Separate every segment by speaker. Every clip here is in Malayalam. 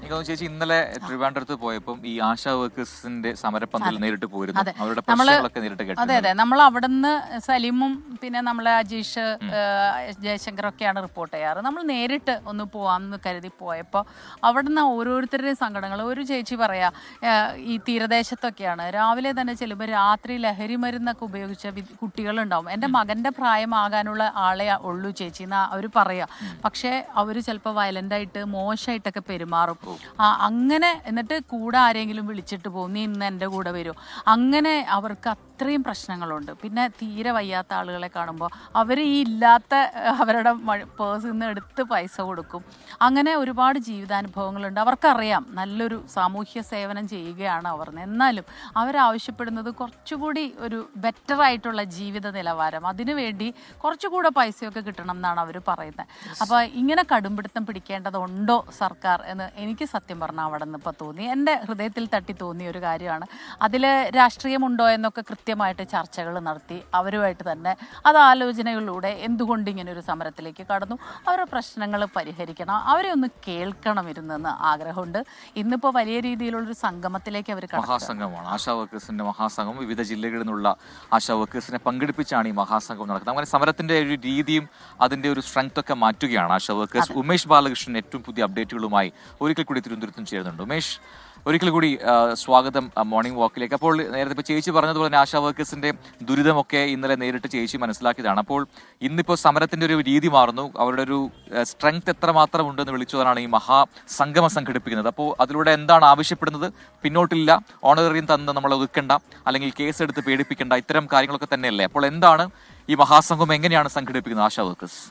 Speaker 1: എനിക്ക് ചേച്ചി ഇന്നലെ ട്രിവാൻഡ്രത്ത് പോയപ്പോൾ ഈ ആശാ വർക്കേഴ്സിന്റെ സമരപ്പന്തൽ നേരിട്ട് പോയിരുന്നു. അവരുടെ പ്രശ്നങ്ങളൊക്കെ നേരിട്ട് കേട്ടു.
Speaker 2: അതെ നമ്മൾ അവിടുന്ന് സലീമും പിന്നെ നമ്മളെ അജീഷ് ജയശങ്കറൊക്കെയാണ് റിപ്പോർട്ട് ചെയ്യാറ്. നമ്മൾ നേരിട്ട് ഒന്ന് പോവാമെന്ന് കരുതി പോയപ്പോൾ അവിടുന്ന് ഓരോരുത്തരുടെയും സങ്കടങ്ങൾ. ഒരു ചേച്ചി പറയാ ഈ തീരദേശത്തൊക്കെയാണ് രാവിലെ തന്നെ ചെല്ലുമ്പോൾ രാത്രി ലഹരി മരുന്നൊക്കെ ഉപയോഗിച്ച കുട്ടികളുണ്ടാവും. എൻ്റെ മകൻ്റെ പ്രായമാകാനുള്ള ആളെ ഉള്ളൂ ചേച്ചി എന്നാ അവർ പറയാ. പക്ഷേ അവർ ചിലപ്പോൾ വയലൻ്റായിട്ട് മോശമായിട്ടൊക്കെ പെരുമാറും. അങ്ങനെ എന്നിട്ട് കൂടെ ആരെങ്കിലും വിളിച്ചിട്ട് പോകും, നീ ഇന്ന് എൻ്റെ കൂടെ വരുമോ. അങ്ങനെ അവർക്ക് അത്രയും പ്രശ്നങ്ങളുണ്ട്. പിന്നെ തീരെ വയ്യാത്ത ആളുകളെ കാണുമ്പോൾ അവർ ഈ ഇല്ലാത്ത അവരുടെ പേഴ്സിൽ നിന്ന് എടുത്ത് പൈസ കൊടുക്കും. അങ്ങനെ ഒരുപാട് ജീവിതാനുഭവങ്ങളുണ്ട്. അവർക്കറിയാം നല്ലൊരു സാമൂഹ്യ സേവനം ചെയ്യുകയാണ് അവർ. എന്നാലും അവരാവശ്യപ്പെടുന്നത് കുറച്ചുകൂടി ഒരു ബെറ്റർ ആയിട്ടുള്ള ജീവിത നിലവാരം, അതിനുവേണ്ടി കുറച്ചുകൂടെ പൈസയൊക്കെ കിട്ടണം എന്നാണ് അവർ പറയുന്നത്. അപ്പോൾ ഇങ്ങനെ കടുംപിടുത്തം പിടിക്കേണ്ടതുണ്ടോ സർക്കാർ എന്ന് എനിക്ക് സത്യം പറഞ്ഞാൽ അവിടെ നിന്ന് ഇപ്പോൾ തോന്നി. എൻ്റെ ഹൃദയത്തിൽ തട്ടി തോന്നിയ ഒരു കാര്യമാണ്. അതിൽ രാഷ്ട്രീയമുണ്ടോ എന്നൊക്കെ കൃത്യമായിട്ട് ചർച്ചകൾ നടത്തി അവരുമായിട്ട് തന്നെ അത് ആലോചനകളിലൂടെ എന്തുകൊണ്ട് ഇങ്ങനെ ഒരു സമരത്തിലേക്ക് കടന്നു, അവരുടെ പ്രശ്നങ്ങൾ പരിഹരിക്കണം, അവരെ ഒന്ന് കേൾക്കണമിരുന്നെന്ന് ആഗ്രഹമുണ്ട്. ഇന്നിപ്പോൾ വലിയ രീതിയിലുള്ളൊരു സംഗമത്തിലേക്ക് അവർ
Speaker 1: മഹാസംഘമാണ്. ആശാ വർക്കേഴ്സിന്റെ മഹാസംഘം വിവിധ ജില്ലകളിൽ നിന്നുള്ള ആശാ വർക്കേഴ്സിനെ പങ്കെടുപ്പിച്ചാണ് ഈ മഹാസംഘം നടക്കുന്നത്. അങ്ങനെ സമരത്തിന്റെ ഒരു രീതിയും അതിന്റെ ഒരു സ്ട്രെങ്ത് ഒക്കെ മാറ്റുകയാണ് ആശാ വർക്കേഴ്സ്. ഉമേഷ് ബാലകൃഷ്ണൻ ഏറ്റവും പുതിയ അപ്ഡേറ്റുകളുമായി ഒരിക്കൽ കൂടി തിരുവനന്തപുരത്തും ചേരുന്നുണ്ട്. ഉമേഷ്, ഒരിക്കൽ കൂടി സ്വാഗതം മോർണിംഗ് വാക്കിലേക്ക്. അപ്പോൾ നേരത്തെ ഇപ്പോൾ ചേച്ചി പറഞ്ഞതുപോലെ തന്നെ ആശാ വർക്കേഴ്സിന്റെ ദുരിതമൊക്കെ ഇന്നലെ നേരിട്ട് ചേച്ചി മനസ്സിലാക്കിയതാണ്. അപ്പോൾ ഇന്നിപ്പോൾ സമരത്തിന്റെ ഒരു രീതി മാറുന്നു, അവരുടെ ഒരു സ്ട്രെങ്ത് എത്രമാത്രം ഉണ്ടെന്ന് വിളിച്ചതാണ് ഈ മഹാസംഗമം സംഘടിപ്പിക്കുന്നത്. അപ്പോൾ അതിലൂടെ എന്താണ് ആവശ്യപ്പെടുന്നത്? പിന്നോട്ടില്ല, ഓണറേറിയം തന്ന് നമ്മളെ ഒതുക്കണ്ട, അല്ലെങ്കിൽ കേസെടുത്ത് പേടിപ്പിക്കേണ്ട, ഇത്തരം കാര്യങ്ങളൊക്കെ തന്നെയല്ലേ. അപ്പോൾ എന്താണ് ഈ മഹാസംഗമം, എങ്ങനെയാണ് സംഘടിപ്പിക്കുന്നത് ASHA workers?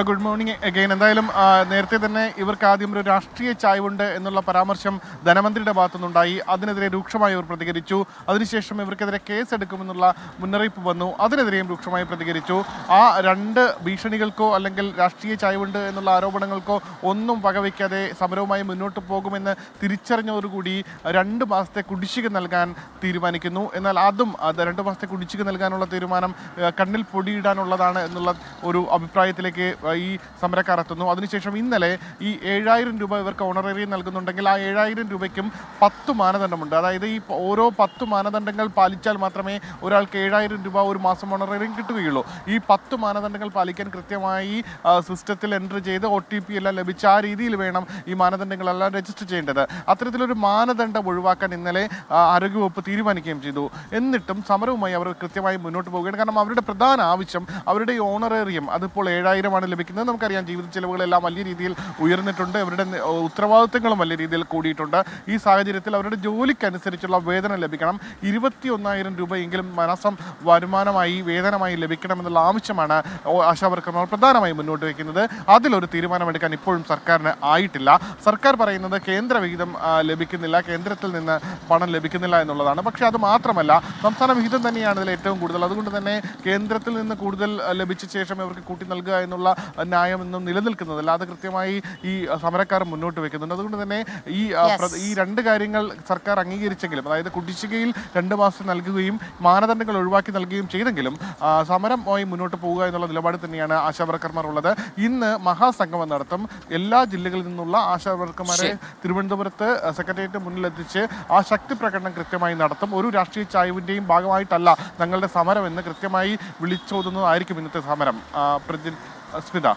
Speaker 3: Good morning again. എന്തായാലും നേരത്തെ തന്നെ ഇവർക്ക് ആദ്യം ഒരു രാഷ്ട്രീയ ചായ്വുണ്ട് എന്നുള്ള പരാമർശം ധനമന്ത്രിയുടെ ഭാഗത്തുനിന്നുണ്ടായി. അതിനെതിരെ രൂക്ഷമായി ഇവർ പ്രതികരിച്ചു. അതിനുശേഷം ഇവർക്കെതിരെ കേസെടുക്കുമെന്നുള്ള മുന്നറിയിപ്പ് വന്നു. അതിനെതിരെയും രൂക്ഷമായി പ്രതികരിച്ചു. ആ രണ്ട് ഭീഷണികൾക്കോ അല്ലെങ്കിൽ രാഷ്ട്രീയ ചായ്വുണ്ട് എന്നുള്ള ആരോപണങ്ങൾക്കോ ഒന്നും വകവയ്ക്കാതെ സമരവുമായി മുന്നോട്ട് പോകുമെന്ന് തിരിച്ചറിഞ്ഞതോടുകൂടി 2 മാസത്തെ കുടിശ്ശിക നൽകാൻ തീരുമാനിക്കുന്നു. എന്നാൽ അതും 2 മാസത്തെ കുടിശ്ശിക നൽകാനുള്ള തീരുമാനം കണ്ണിൽ പൊടിയിടാനുള്ളതാണ് എന്നുള്ള ഒരു അഭിപ്രായത്തിലേക്ക് ഈ സമരക്കാർ എത്തുന്നു. അതിനുശേഷം ഇന്നലെ ഈ 7000 രൂപ ഇവർക്ക് ഓണറേറിയം നൽകുന്നുണ്ടെങ്കിൽ ആ 7000 രൂപയ്ക്കും 10 മാനദണ്ഡമുണ്ട്. അതായത് ഈ ഓരോ 10 മാനദണ്ഡങ്ങൾ പാലിച്ചാൽ മാത്രമേ ഒരാൾക്ക് 7000 രൂപ ഒരു മാസം ഓണറേറിയം കിട്ടുകയുള്ളൂ. ഈ 10 മാനദണ്ഡങ്ങൾ പാലിക്കാൻ കൃത്യമായി സിസ്റ്റത്തിൽ എൻട്രി ചെയ്ത് OTP എല്ലാം ലഭിച്ച ആ രീതിയിൽ വേണം ഈ മാനദണ്ഡങ്ങളെല്ലാം രജിസ്റ്റർ ചെയ്യേണ്ടത്. അത്തരത്തിലൊരു മാനദണ്ഡം ഒഴിവാക്കാൻ ഇന്നലെ ആരോഗ്യവകുപ്പ് തീരുമാനിക്കുകയും ചെയ്തു. എന്നിട്ടും സമരവുമായി അവർ കൃത്യമായി മുന്നോട്ട് പോവുകയാണ്. കാരണം അവരുടെ പ്രധാന ആവശ്യം അവരുടെ ഈ ഓണറേറിയം അതിപ്പോൾ 7000 ലഭിക്കുന്നത്. നമുക്കറിയാം ജീവിത ചെലവുകളെല്ലാം വലിയ രീതിയിൽ ഉയർന്നിട്ടുണ്ട്, അവരുടെ ഉത്തരവാദിത്തങ്ങളും വലിയ രീതിയിൽ കൂടിയിട്ടുണ്ട്. ഈ സാഹചര്യത്തിൽ അവരുടെ ജോലിക്കനുസരിച്ചുള്ള വേതനം ലഭിക്കണം. 21,000 രൂപയെങ്കിലും മാസം വരുമാനമായി വേതനമായി ലഭിക്കണമെന്നുള്ള ആവശ്യമാണ് ആശാ വർക്കർമാർ പ്രധാനമായും മുന്നോട്ട് വയ്ക്കുന്നത്. അതിലൊരു തീരുമാനമെടുക്കാൻ ഇപ്പോഴും സർക്കാരിന് ആയിട്ടില്ല. സർക്കാർ പറയുന്നത് കേന്ദ്ര വിഹിതം ലഭിക്കുന്നില്ല, കേന്ദ്രത്തിൽ നിന്ന് പണം ലഭിക്കുന്നില്ല എന്നുള്ളതാണ്. പക്ഷേ അത് മാത്രമല്ല, സംസ്ഥാന വിഹിതം തന്നെയാണ് ഇതിൽ ഏറ്റവും കൂടുതൽ. അതുകൊണ്ട് തന്നെ കേന്ദ്രത്തിൽ നിന്ന് കൂടുതൽ ലഭിച്ച ശേഷം ഇവർക്ക് കൂട്ടി നൽകുക എന്നുള്ള ന്യായമൊന്നും നിലനിൽക്കുന്നതല്ല. അത് കൃത്യമായി ഈ സമരക്കാർ മുന്നോട്ട് വെക്കുന്നുണ്ട്. അതുകൊണ്ട് തന്നെ ഈ 2 കാര്യങ്ങൾ സർക്കാർ അംഗീകരിച്ചെങ്കിലും, അതായത് കുടിശ്ശികയിൽ 2 മാസം നൽകുകയും മാനദണ്ഡങ്ങൾ ഒഴിവാക്കി നൽകുകയും ചെയ്തെങ്കിലും സമരമായി മുന്നോട്ട് പോവുക എന്നുള്ള നിലപാട് തന്നെയാണ് ആശാ വർക്കർമാർ ഉള്ളത്. ഇന്ന് മഹാസംഗമം നടത്തും. എല്ലാ ജില്ലകളിൽ നിന്നുള്ള ആശാ വർക്കർമാരെ തിരുവനന്തപുരത്ത് സെക്രട്ടേറിയറ്റ് മുന്നിലെത്തിച്ച് ആ ശക്തി പ്രകടനം കൃത്യമായി നടത്തും. ഒരു രാഷ്ട്രീയ ചായ്വിൻ്റെയും ഭാഗമായിട്ടല്ല ഞങ്ങളുടെ സമരം എന്ന് കൃത്യമായി വിളിച്ചോതുന്നതായിരിക്കും ഇന്നത്തെ സമരം. സ്മിത.